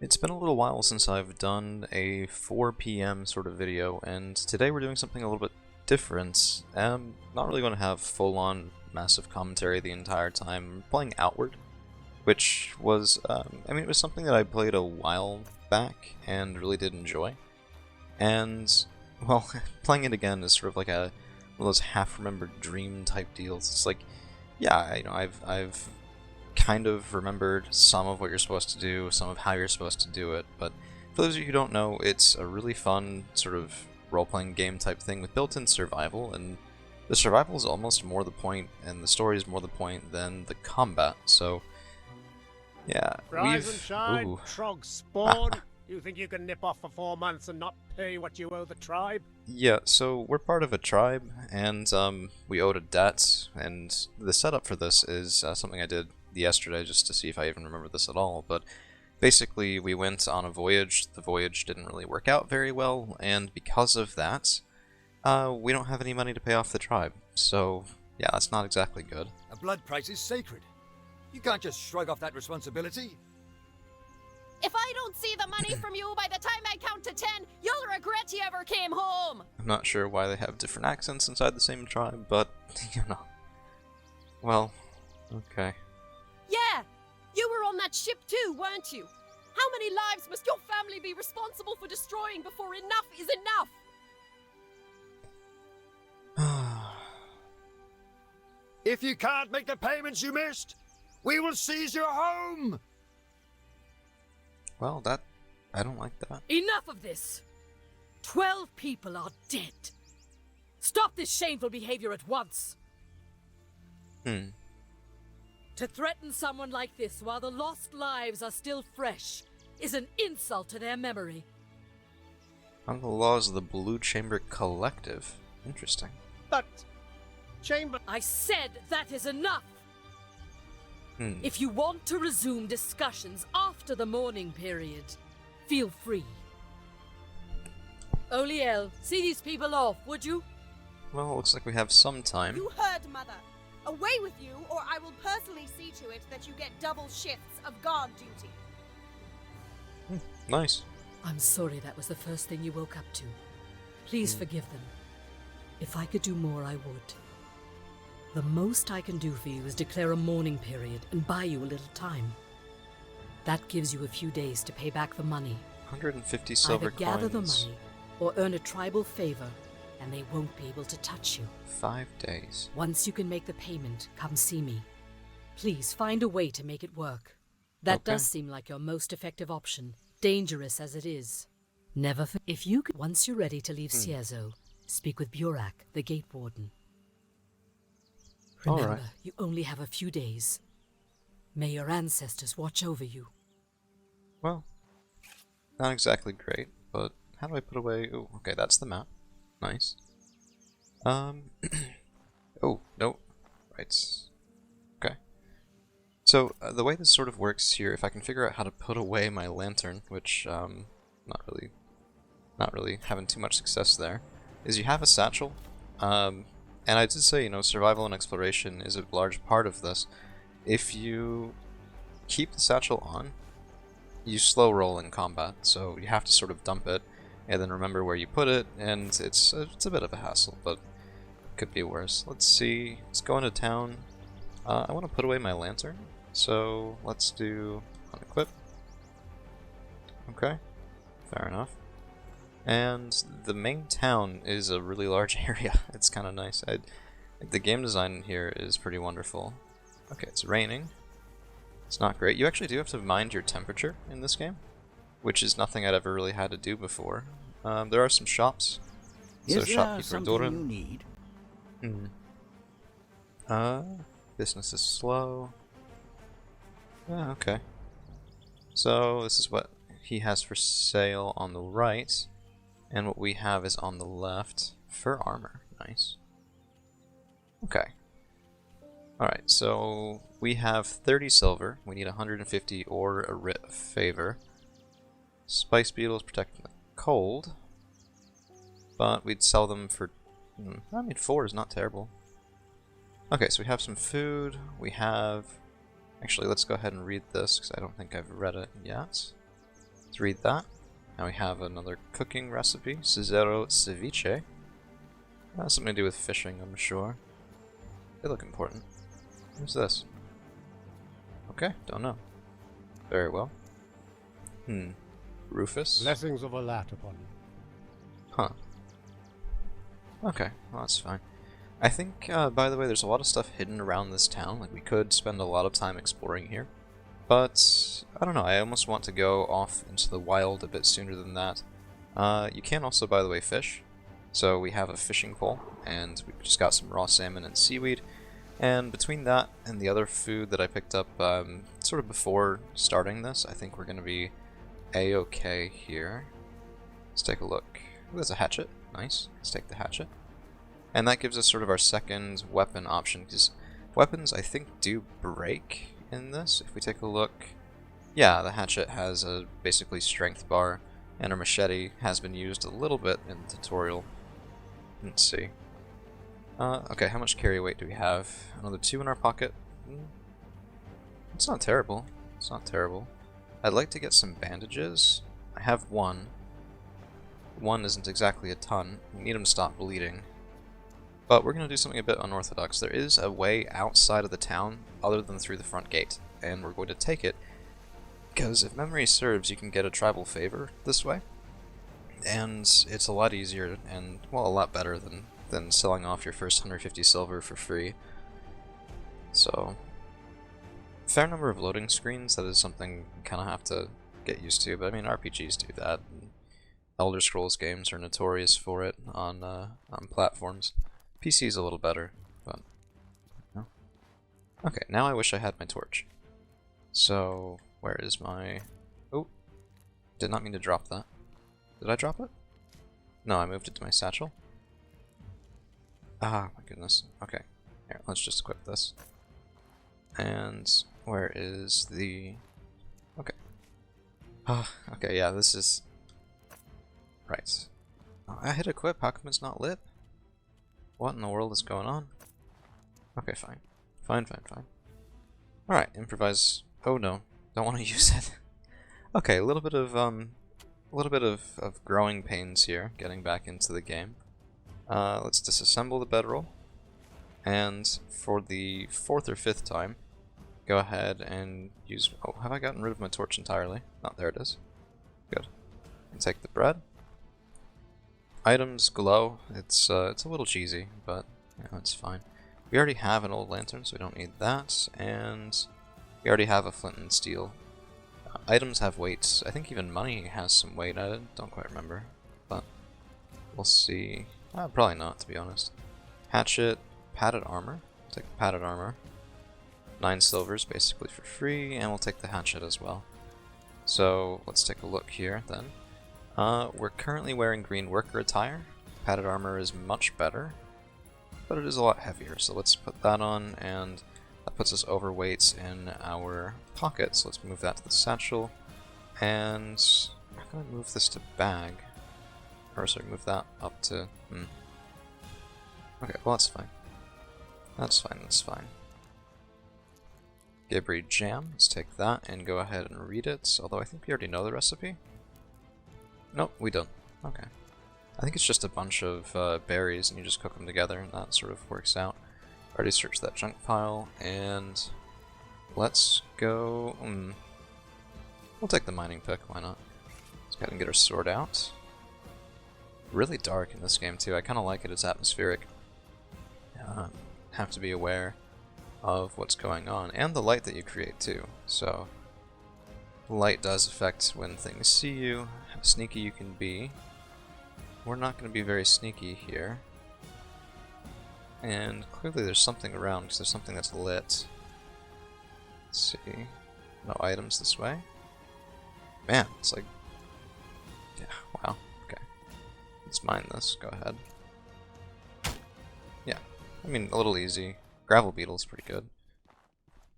It's been a little while since I've done a 4 p.m. sort of video, and today we're doing something a little bit different. I'm not really going to have full-on massive commentary the entire time. I'm playing Outward, which was, it was something that I played a while back and really did enjoy. And, well, playing it again is sort of like one of those half-remembered dream type deals. It's like, yeah, I've kind of remembered some of what you're supposed to do, some of how you're supposed to do it, but for those of you who don't know, it's a really fun sort of role-playing game type thing with built-in survival, and the survival is almost more the point, and the story is more the point than the combat, so yeah, Rise and shine, Trog spawn. You think you can nip off for 4 months and not pay what you owe the tribe? Yeah, so we're part of a tribe, and we owed a debt, and the setup for this is something I did yesterday just to see if I even remember this at all, but basically we went on a voyage. The voyage didn't really work out very well, and because of that, we don't have any money to pay off the tribe, so yeah, that's not exactly good. A blood price is sacred. You can't just shrug off that responsibility. If I don't see the money from you by the time I count to 10, you'll regret you ever came home! I'm not sure why they have different accents inside the same tribe, but, you know. Well, okay. Yeah! You were on that ship too, weren't you? How many lives must your family be responsible for destroying before enough is enough? If you can't make the payments you missed, we will seize your home! Well, I don't like that. Enough of this! 12 people are dead. Stop this shameful behavior at once. To threaten someone like this while the lost lives are still fresh is an insult to their memory. On the laws of the Blue Chamber Collective. Interesting. But... Chamber... I said that is enough! If you want to resume discussions after the mourning period, feel free. Oliel, see these people off, would you? Well, looks like we have some time. You heard, Mother. Away with you, or I will personally see to it that you get double shifts of guard duty. Nice. I'm sorry that was the first thing you woke up to. Please forgive them. If I could do more, I would. The most I can do for you is declare a mourning period and buy you a little time. That gives you a few days to pay back the money. 150 silver Either gather coins. the money or earn a tribal favor, and they won't be able to touch you. 5 days. Once you can make the payment, come see me. Please find a way to make it work. That does seem like your most effective option, dangerous as it is. If you could, once you're ready to leave Cierzo, speak with Burak, the gate warden. Remember, you only have a few days. May your ancestors watch over you. Well, not exactly great, but how do I put away... Oh, okay, that's the map. Nice. Oh, no. Right. Okay. So, the way this sort of works here, if I can figure out how to put away my lantern, which, not really having too much success there, is you have a satchel, and I did say, survival and exploration is a large part of this. If you keep the satchel on, you slow roll in combat, so you have to sort of dump it, and then remember where you put it, and it's a bit of a hassle, but it could be worse. Let's see, let's go into town. I want to put away my lantern, so let's do unequip. Okay, fair enough. And the main town is a really large area. It's kind of nice. The game design in here is pretty wonderful. Okay, it's raining. It's not great. You actually do have to mind your temperature in this game, which is nothing I'd ever really had to do before. There are some shops. So Is there something you need? Business is slow. Okay. So this is what he has for sale on the right. And what we have is on the left. Fur armor. Nice. Okay. Alright, so we have 30 silver. We need 150 or a writ of favor. Spice beetles protect from the cold. But we'd sell them for... 4 is not terrible. Okay, so we have some food. We have... Actually, let's go ahead and read this, because I don't think I've read it yet. Let's read that. Now we have another cooking recipe, Cesaro ceviche. Something to do with fishing, I'm sure. They look important. Who's this? Okay, don't know. Very well. Rufus? Blessings of Alat upon you. Huh. Okay, well that's fine. I think, by the way, there's a lot of stuff hidden around this town. Like, we could spend a lot of time exploring here. But, I don't know, I almost want to go off into the wild a bit sooner than that. You can also, by the way, fish. So we have a fishing pole, and we've just got some raw salmon and seaweed. And between that and the other food that I picked up sort of before starting this, I think we're going to be a-okay here. Let's take a look. Ooh, there's a hatchet. Nice. Let's take the hatchet. And that gives us sort of our second weapon option, because weapons, I think, do break in this. If we take a look, yeah, the hatchet has a basically strength bar, and our machete has been used a little bit in the tutorial. Let's see. Okay, how much carry weight do we have? Another 2 in our pocket. It's not terrible. It's not terrible. I'd like to get some bandages. I have 1. 1 isn't exactly a ton. We need them to stop bleeding. But we're going to do something a bit unorthodox. There is a way outside of the town other than through the front gate, and we're going to take it because if memory serves, you can get a tribal favor this way, and it's a lot easier and, well, a lot better than selling off your first 150 silver for free. So, fair number of loading screens, that is something you kind of have to get used to, but I mean, RPGs do that. Elder Scrolls games are notorious for it on platforms. PC is a little better, but no. Okay, now I wish I had my torch. So, where is my... Oh, did not mean to drop that. Did I drop it? No, I moved it to my satchel. Ah, my goodness. Okay, here, let's just equip this. And where is the... Okay. Okay, yeah, this is... Right. Oh, I hit equip, how come it's not lit? What in the world is going on? Okay, fine. Fine. Alright, improvise... Oh no, don't want to use it. Okay, a little bit of growing pains here, getting back into the game. Let's disassemble the bedroll. And for the 4th or 5th time, go ahead and use... Oh, have I gotten rid of my torch entirely? Oh, there it is. Good. And take the bread. Items glow. It's a little cheesy, but you know, it's fine. We already have an old lantern, so we don't need that, and we already have a flint and steel. Items have weights. I think even money has some weight. I don't quite remember, but we'll see. Probably not, to be honest. Hatchet, padded armor. Take the padded armor. 9 silvers, basically for free, and we'll take the hatchet as well. So let's take a look here then. We're currently wearing green worker attire. Padded armor is much better, but it is a lot heavier, so let's put that on, and that puts us overweight in our pockets. So let's move that to the satchel, and I'm going to move this to bag. Or sorry, move that up to... Okay, well that's fine. That's fine. Gibbery jam, let's take that and go ahead and read it, although I think we already know the recipe. Nope, we don't. Okay. I think it's just a bunch of berries and you just cook them together and that sort of works out. Already searched that junk pile, and let's go... We'll take the mining pick, why not? Let's go ahead and get our sword out. Really dark in this game too, I kind of like it, it's atmospheric. Have to be aware of what's going on, and the light that you create too, so... Light does affect when things see you, how sneaky you can be. We're not going to be very sneaky here. And clearly there's something around, because there's something that's lit. Let's see. No items this way. Man, it's like... Yeah, wow, okay. Let's mine this, go ahead. Yeah, I mean, a little easy. Gravel beetle's pretty good.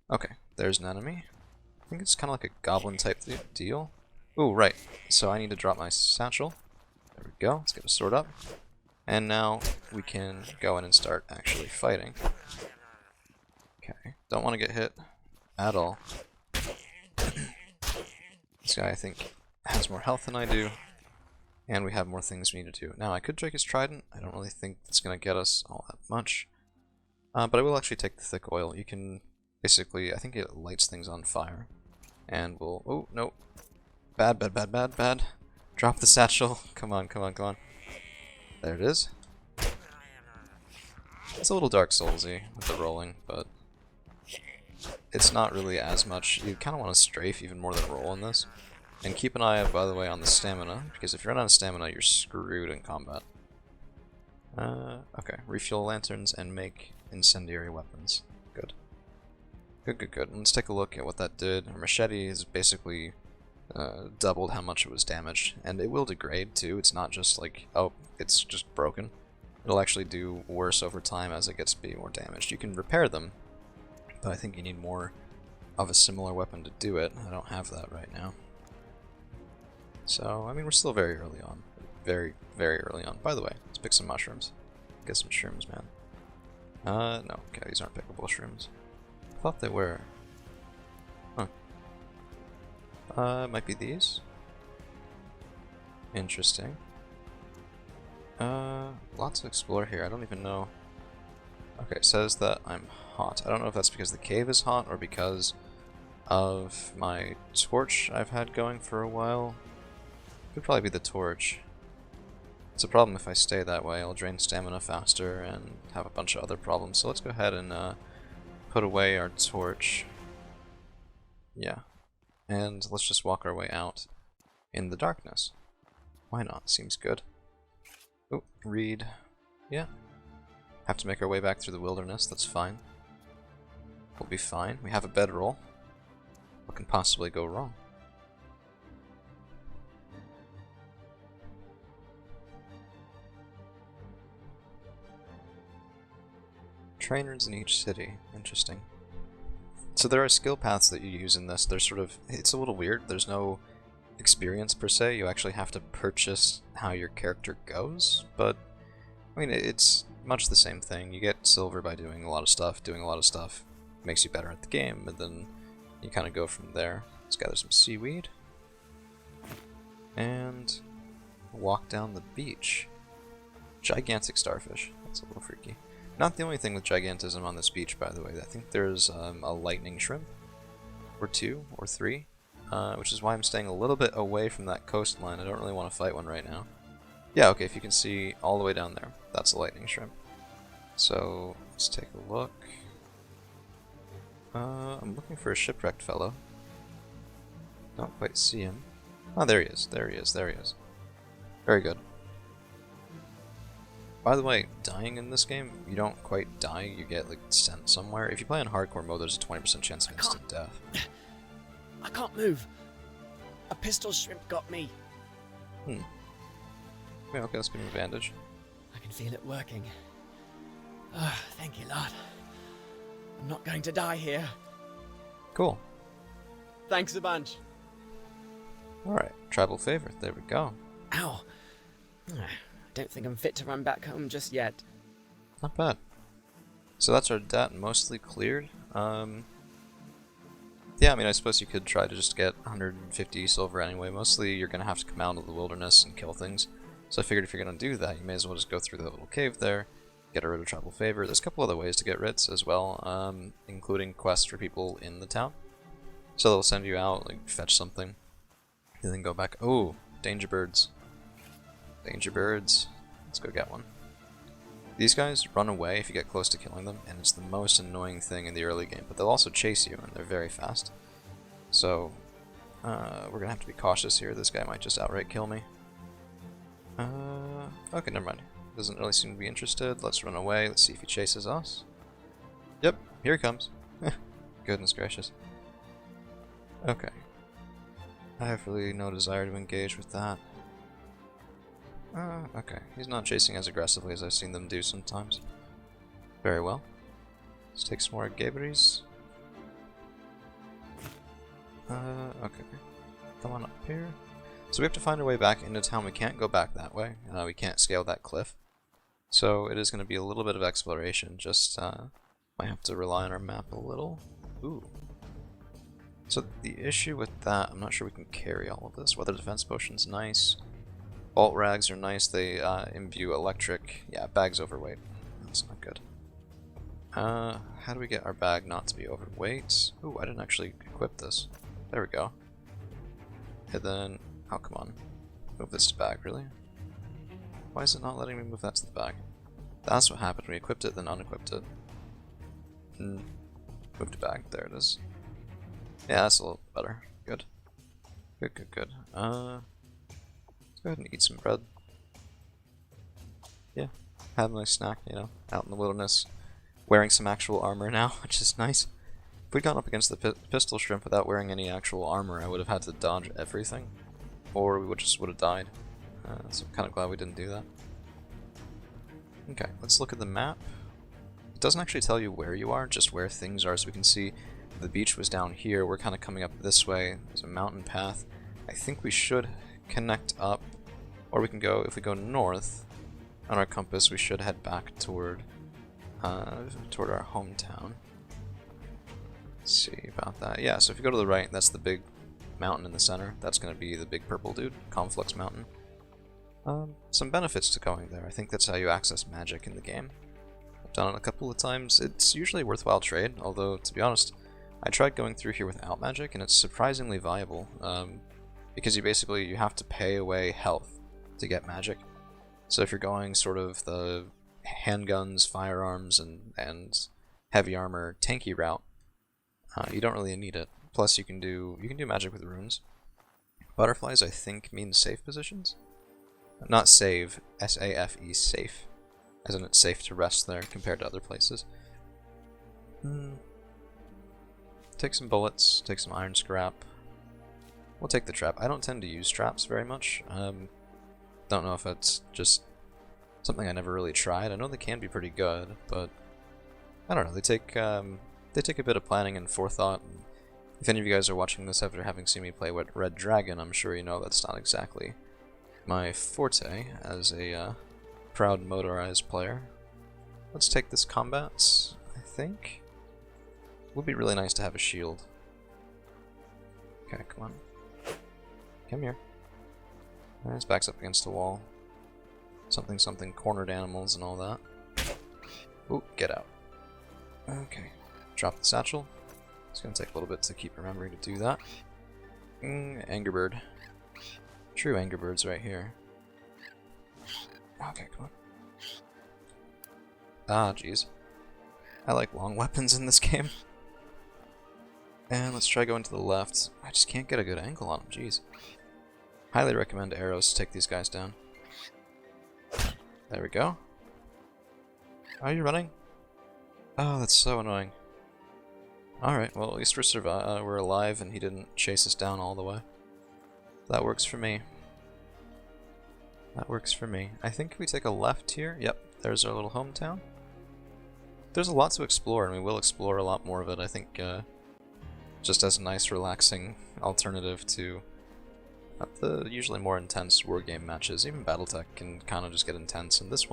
Okay, there's an enemy. I think it's kind of like a goblin type deal. Ooh, right. So I need to drop my satchel. There we go. Let's get a sword up. And now we can go in and start actually fighting. Okay. Don't want to get hit at all. This guy, I think, has more health than I do, and we have more things we need to do. Now, I could drink his trident. I don't really think it's going to get us all that much. But I will actually take the thick oil. You can basically, I think it lights things on fire. And we'll, oh, no. Bad, bad, bad, bad, bad. Drop the satchel. Come on, come on, come on. There it is. It's a little Dark Soulsy with the rolling, but it's not really as much. You kind of want to strafe even more than roll in this. And keep an eye out, by the way, on the stamina, because if you're not out of stamina, you're screwed in combat. Okay. Refuel lanterns and make incendiary weapons. Good. Good, good, good. Let's take a look at what that did. Our machete is basically doubled how much it was damaged, and it will degrade too. It's not just like, oh, it's just broken. It'll actually do worse over time as it gets to be more damaged. You can repair them, but I think you need more of a similar weapon to do it. I don't have that right now. So, I mean, we're still very early on. Very, very early on. By the way, let's pick some mushrooms. Get some shrooms, man. No. Okay, these aren't pickable shrooms. I thought they were. Huh. Might be these. Interesting. Lots to explore here. I don't even know. Okay, it says that I'm hot. I don't know if that's because the cave is hot or because of my torch I've had going for a while. Could probably be the torch. It's a problem if I stay that way. I'll drain stamina faster and have a bunch of other problems. So let's go ahead and put away our torch. Yeah. And let's just walk our way out in the darkness. Why not? Seems good. Oh, read. Yeah. Have to make our way back through the wilderness. That's fine. We'll be fine. We have a bedroll. What can possibly go wrong? Trainers in each city. Interesting. So there are skill paths that you use in this. They're sort of, it's a little weird. There's no experience per se. You actually have to purchase how your character goes, but I mean, it's much the same thing. You get silver by doing a lot of stuff. Doing a lot of stuff makes you better at the game, and then you kind of go from there. Let's gather some seaweed and walk down the beach. Gigantic starfish. That's a little freaky. Not the only thing with gigantism on this beach, by the way. I think there's a lightning shrimp, or 2, or 3, which is why I'm staying a little bit away from that coastline. I don't really want to fight one right now. Yeah, okay, if you can see all the way down there, that's a lightning shrimp. So, let's take a look. I'm looking for a shipwrecked fellow. Don't quite see him. Oh, there he is, there he is, there he is. Very good. By the way, dying in this game, you don't quite die, you get like sent somewhere. If you play on hardcore mode, there's a 20% chance of instant death. I can't move. A pistol shrimp got me. Yeah, okay, that's been an advantage. I can feel it working. Oh, thank you, Lord. I'm not going to die here. Cool. Thanks a bunch. Alright, tribal favorite, there we go. Ow. Don't think I'm fit to run back home just yet. Not bad. So that's our debt mostly cleared. Yeah, I mean, I suppose you could try to just get 150 silver anyway. Mostly you're going to have to come out of the wilderness and kill things. So I figured if you're going to do that, you may as well just go through the little cave there, get rid of tribal favor. There's a couple other ways to get writs as well, including quests for people in the town. So they'll send you out, like, fetch something, and then go back. Oh, danger birds. Danger birds. Let's go get one. These guys run away if you get close to killing them, and it's the most annoying thing in the early game, but they'll also chase you, and they're very fast. So, we're gonna have to be cautious here. This guy might just outright kill me. Okay, never mind. Doesn't really seem to be interested. Let's run away. Let's see if he chases us. Yep, here he comes. Goodness gracious. Okay. I have really no desire to engage with that. Okay. He's not chasing as aggressively as I've seen them do sometimes. Very well. Let's take some more gaberries. Okay. Come on up here. So we have to find our way back into town. We can't go back that way. We can't scale that cliff. So it is going to be a little bit of exploration. Just might have to rely on our map a little. Ooh. So the issue with that, I'm not sure we can carry all of this. Weather defense potion's nice. Alt rags are nice, they imbue electric. Yeah, bag's overweight. That's not good. How do we get our bag not to be overweight? Ooh, I didn't actually equip this. There we go. And then, oh come on. Move this to bag, really? Why is it not letting me move that to the bag? That's what happened. We equipped it, then unequipped it. Move to bag. There it is. Yeah, that's a little better. Good. Good, good, good. Let's go ahead and eat some bread. Yeah, have a nice snack, you know, out in the wilderness. Wearing some actual armor now, which is nice. If we'd gone up against the pistol shrimp without wearing any actual armor, I would have had to dodge everything. Or we just would have died. So I'm kind of glad we didn't do that. Okay, let's look at the map. It doesn't actually tell you where you are, just where things are, so we can see the beach was down here. We're kind of coming up this way. There's a mountain path. I think we should connect up, or we can go, if we go north on our compass, we should head back toward our hometown. Let's see about that. Yeah, so if you go to the right, that's the big mountain in the center. That's going to be the big purple dude, Conflux Mountain. Some benefits to going there. I think that's how you access magic in the game. I've done it a couple of times. It's usually a worthwhile trade, although, to be honest, I tried going through here without magic, and it's surprisingly viable, because you have to pay away health to get magic. So if you're going sort of the handguns, firearms, and heavy armor tanky route, you don't really need it. Plus, you can do magic with runes. Butterflies, I think, mean safe positions. Not save, S-A-F-E, safe. As in it's safe to rest there compared to other places. Take some bullets, take some iron scrap. We'll take the trap. I don't tend to use traps very much. Don't know if it's just something I never really tried. I know they can be pretty good, but I don't know. They take a bit of planning and forethought. And if any of you guys are watching this after having seen me play Red Dragon, I'm sure you know that's not exactly my forte as a proud motorized player. Let's take this combat, I think. It would be really nice to have a shield. Okay, come on. Come here. His back's up against the wall. Something, something, cornered animals and all that. Ooh, get out. Okay. Drop the satchel. It's gonna take a little bit to keep remembering to do that. Anger bird. True anger birds right here. Okay, come on. Ah, jeez. I like long weapons in this game. And let's try going to the left. I just can't get a good angle on them, jeez. Highly recommend arrows to take these guys down. There we go. Are you running? Oh, that's so annoying. Alright, well at least we're alive and he didn't chase us down all the way. That works for me. That works for me. I think we take a left here. Yep, there's our little hometown. There's a lot to explore, and we will explore a lot more of it, I think, just as a nice, relaxing alternative to the usually more intense wargame matches. Even Battletech can kind of just get intense, and this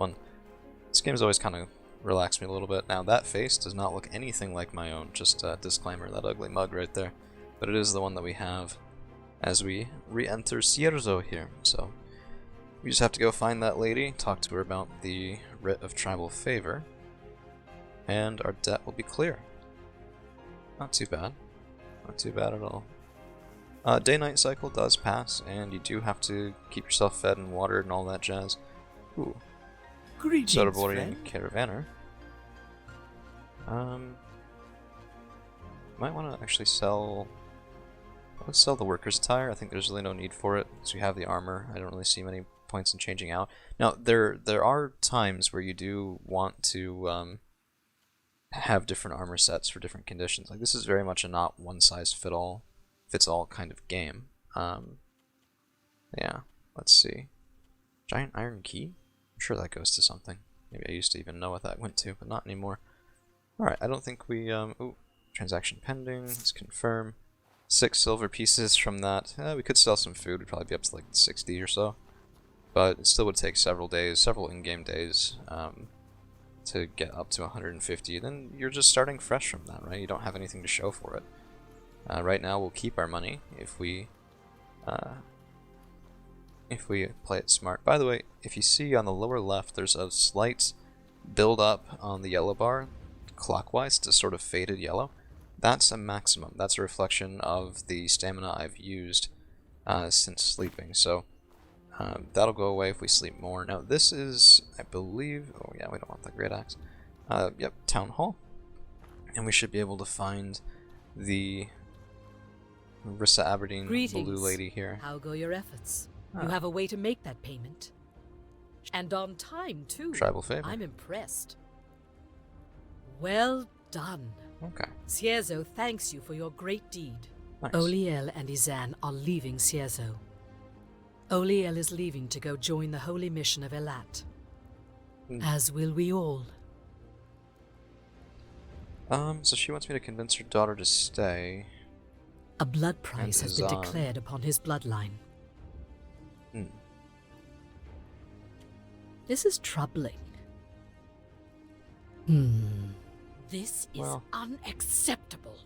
game's always kind of relaxed me a little bit. Now, that face does not look anything like my own, just a disclaimer, that ugly mug right there. But it is the one that we have as we re-enter Cierzo here, so we just have to go find that lady, talk to her about the writ of tribal favor, and our debt will be clear. Not too bad. Not too bad at all. Day-night cycle does pass, and you do have to keep yourself fed and watered and all that jazz. Ooh. Greetings, Soderborian friend. Caravaner. Might want to actually sell... Let's sell the worker's attire. I think there's really no need for it, because we have the armor. I don't really see many points in changing out. Now, there are times where you do want to have different armor sets for different conditions. Like, this is very much a not one-size-fits-all kind of game. Yeah, let's see. Giant iron key? I'm sure that goes to something. Maybe I used to even know what that went to, but not anymore. Alright, I don't think we... ooh, transaction pending. Let's confirm. 6 silver pieces from that. We could sell some food. We'd probably be up to like 60 or so. But it still would take several days, several in-game days, to get up to 150. Then you're just starting fresh from that, right? You don't have anything to show for it. Right now we'll keep our money if we play it smart. By the way, if you see on the lower left, there's a slight build up on the yellow bar clockwise to sort of faded yellow. That's a maximum. That's a reflection of the stamina I've used since sleeping. So that'll go away if we sleep more. Now this is, I believe, oh yeah, we don't want the great axe. Yep, town hall, and we should be able to find the Rissa Aberdeen Greetings. blue lady here. How go your efforts? You have a way to make that payment. And on time, too. Tribal favor. I'm impressed. Well done. Okay. Ciezo thanks you for your great deed. Nice. Oliel and Izan are leaving Ciezo. Oliel is leaving to go join the holy mission of Elat. As will we all. So she wants me to convince her daughter to stay. A blood price has been Izan. declared upon his bloodline. This is troubling. This is Well. unacceptable.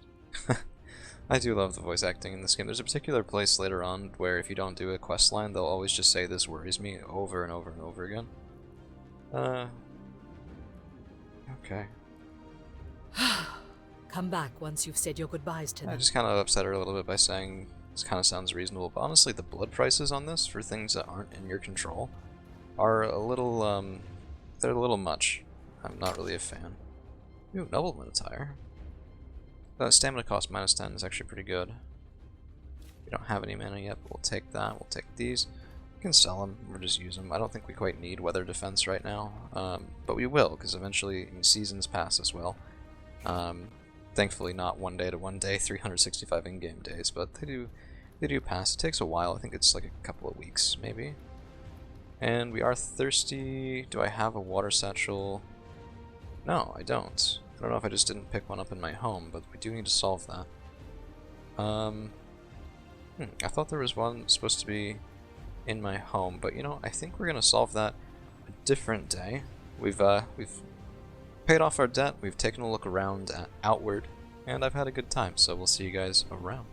I do love the voice acting in this game. There's a particular place later on where if you don't do a quest line, they'll always just say "this worries me" over and over and over again. Okay. Come back once you've said your goodbyes to I them. just kind of upset her a little bit by saying this kind of sounds reasonable, but honestly, the blood prices on this for things that aren't in your control are a little, they're a little much. I'm not really a fan. Ooh, nobleman attire. The stamina cost -10 is actually pretty good. We don't have any mana yet, but we'll take that. We'll take these. We can sell them or just use them. I don't think we quite need weather defense right now, but we will, because eventually seasons pass as well. Thankfully not one day to one day, 365 in-game days, but they do pass. It takes a while. I think it's like a couple of weeks, maybe. And we are thirsty. Do I have a water satchel? No, I don't. I don't know if I just didn't pick one up in my home, but we do need to solve that. I thought there was one supposed to be in my home, but you know, I think we're gonna solve that a different day. We've paid off our debt, we've taken a look around outward, and I've had a good time, so we'll see you guys around.